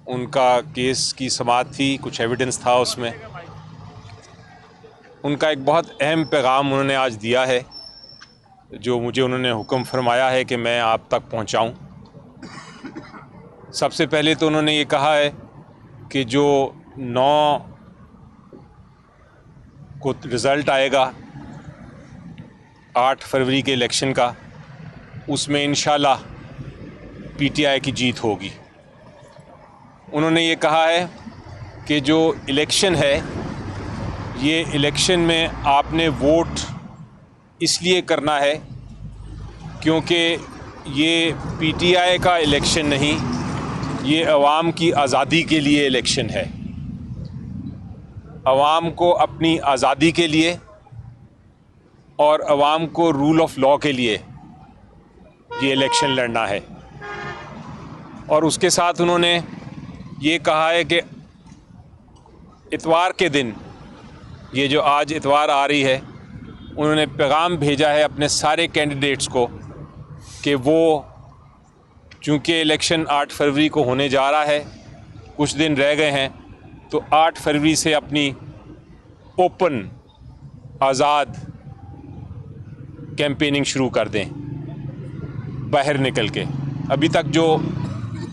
उनका केस की समाअत थी, कुछ एविडेंस था उसमें। उनका एक बहुत अहम पैगाम उन्होंने आज दिया है, जो मुझे उन्होंने हुक्म फरमाया है कि मैं आप तक पहुंचाऊं। सबसे पहले तो उन्होंने ये कहा है कि जो 9 को रिज़ल्ट आएगा 8 फरवरी के इलेक्शन का, उसमें इंशाल्लाह पीटीआई की जीत होगी। उन्होंने ये कहा है कि जो इलेक्शन है, ये इलेक्शन में आपने वोट इसलिए करना है क्योंकि ये पीटीआई का इलेक्शन नहीं, ये अवाम की आज़ादी के लिए इलेक्शन है। अवाम को अपनी आज़ादी के लिए और अवाम को रूल ऑफ लॉ के लिए ये इलेक्शन लड़ना है। और उसके साथ उन्होंने ये कहा है कि इतवार के दिन, ये जो आज इतवार आ रही है, उन्होंने पैगाम भेजा है अपने सारे कैंडिडेट्स को कि वो, चूँकि इलेक्शन 8 फरवरी को होने जा रहा है, कुछ दिन रह गए हैं, तो 8 फरवरी से अपनी ओपन आज़ाद कैंपेनिंग शुरू कर दें बाहर निकल के। अभी तक जो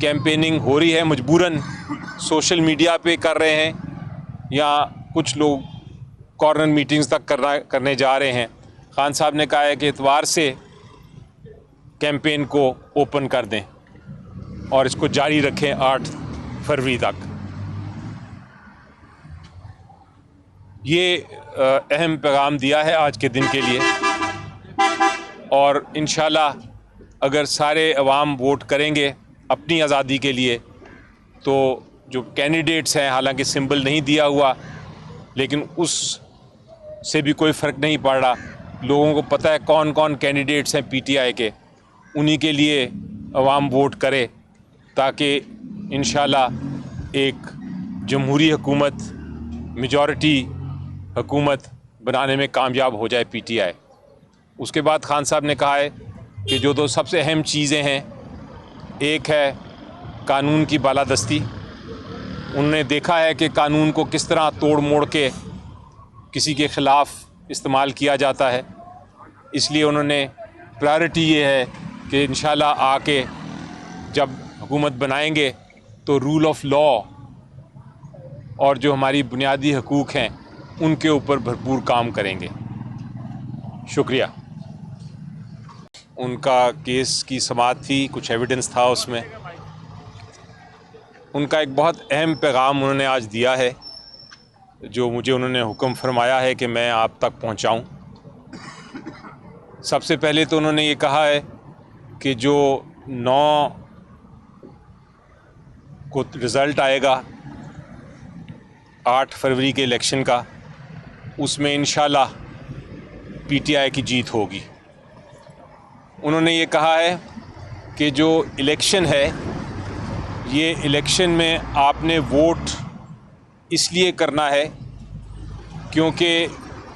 कैंपेनिंग हो रही है मजबूरन सोशल मीडिया पे कर रहे हैं, या कुछ लोग कॉर्नर मीटिंग्स तक करने जा रहे हैं। खान साहब ने कहा है कि इतवार से कैंपेन को ओपन कर दें और इसको जारी रखें 8 फरवरी तक। ये अहम पैगाम दिया है आज के दिन के लिए, और इंशाल्लाह अगर सारे अवाम वोट करेंगे अपनी आज़ादी के लिए, तो जो कैंडिडेट्स हैं, हालांकि सिंबल नहीं दिया हुआ, लेकिन उस से भी कोई फ़र्क नहीं पड़ रहा। लोगों को पता है कौन कौन कैंडिडेट्स हैं पीटीआई के, उन्हीं के लिए अवाम वोट करे, ताकि इंशाल्लाह एक जमहूरी हुकूमत, मेजॉरिटी हुकूमत बनाने में कामयाब हो जाए पीटीआई। उसके बाद खान साहब ने कहा है कि जो दो सबसे अहम चीज़ें हैं, एक है कानून की बालादस्ती। उन्होंने देखा है कि कानून को किस तरह तोड़ मोड़ के किसी के ख़िलाफ़ इस्तेमाल किया जाता है, इसलिए उन्होंने प्रायोरिटी ये है कि इंशाल्लाह आके जब हुकूमत बनाएंगे तो रूल ऑफ लॉ और जो हमारी बुनियादी हकूक़ हैं उनके ऊपर भरपूर काम करेंगे। शुक्रिया। उनका केस की समाअत थी, कुछ एविडेंस था उसमें। उनका एक बहुत अहम पैगाम उन्होंने आज दिया है, जो मुझे उन्होंने हुक्म फरमाया है कि मैं आप तक पहुंचाऊं। सबसे पहले तो उन्होंने ये कहा है कि जो 9 को रिज़ल्ट आएगा 8 फरवरी के इलेक्शन का, उसमें इंशाल्लाह पीटीआई की जीत होगी। उन्होंने ये कहा है कि जो इलेक्शन है, ये इलेक्शन में आपने वोट इसलिए करना है क्योंकि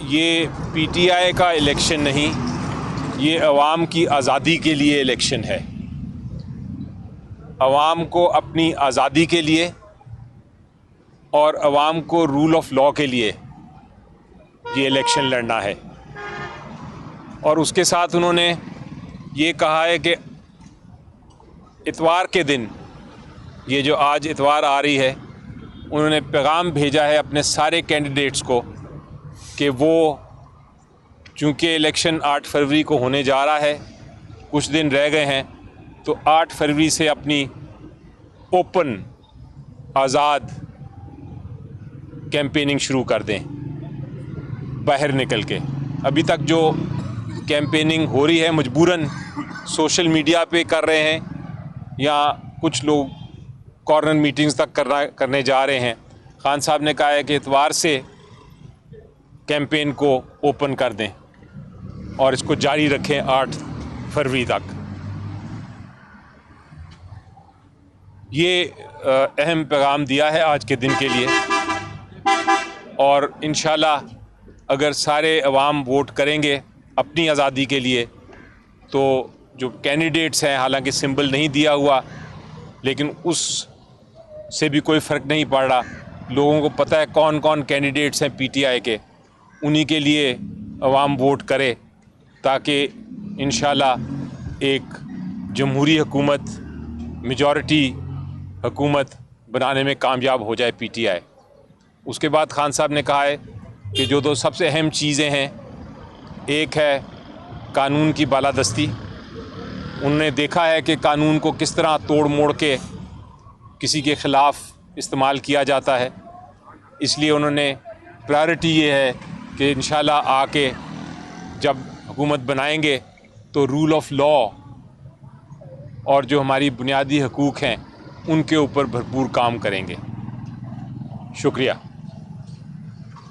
ये पीटीआई का इलेक्शन नहीं, ये अवाम की आज़ादी के लिए इलेक्शन है। अवाम को अपनी आज़ादी के लिए और अवाम को रूल ऑफ लॉ के लिए ये इलेक्शन लड़ना है। और उसके साथ उन्होंने ये कहा है कि इतवार के दिन, ये जो आज इतवार आ रही है, उन्होंने पैगाम भेजा है अपने सारे कैंडिडेट्स को कि वो, चूँकि इलेक्शन 8 फरवरी को होने जा रहा है, कुछ दिन रह गए हैं, तो 8 फरवरी से अपनी ओपन आज़ाद कैंपेनिंग शुरू कर दें बाहर निकल के। अभी तक जो कैंपेनिंग हो रही है मजबूरन सोशल मीडिया पे कर रहे हैं, या कुछ लोग कॉर्नर मीटिंग्स तक करने जा रहे हैं। खान साहब ने कहा है कि इतवार से कैंपेन को ओपन कर दें और इसको जारी रखें 8 फरवरी तक। ये अहम पैगाम दिया है आज के दिन के लिए, और इंशाल्लाह अगर सारे अवाम वोट करेंगे अपनी आज़ादी के लिए, तो जो कैंडिडेट्स हैं, हालांकि सिंबल नहीं दिया हुआ, लेकिन उस से भी कोई फ़र्क नहीं पड़ रहा। लोगों को पता है कौन कौन कैंडिडेट्स हैं पीटीआई के, उन्हीं के लिए अवाम वोट करे ताकि इंशाल्लाह एक जमहूरी हुकूमत, मेजॉरिटी हुकूमत बनाने में कामयाब हो जाए पीटीआई। उसके बाद खान साहब ने कहा है कि जो दो सबसे अहम चीज़ें हैं, एक है कानून की बालादस्ती। उन्होंने देखा है कि कानून को किस तरह तोड़ मोड़ के किसी के ख़िलाफ़ इस्तेमाल किया जाता है, इसलिए उन्होंने प्रायोरिटी ये है कि इंशाल्लाह आके जब हुकूमत बनाएंगे तो रूल ऑफ लॉ और जो हमारी बुनियादी हकूक़ हैं उनके ऊपर भरपूर काम करेंगे। शुक्रिया।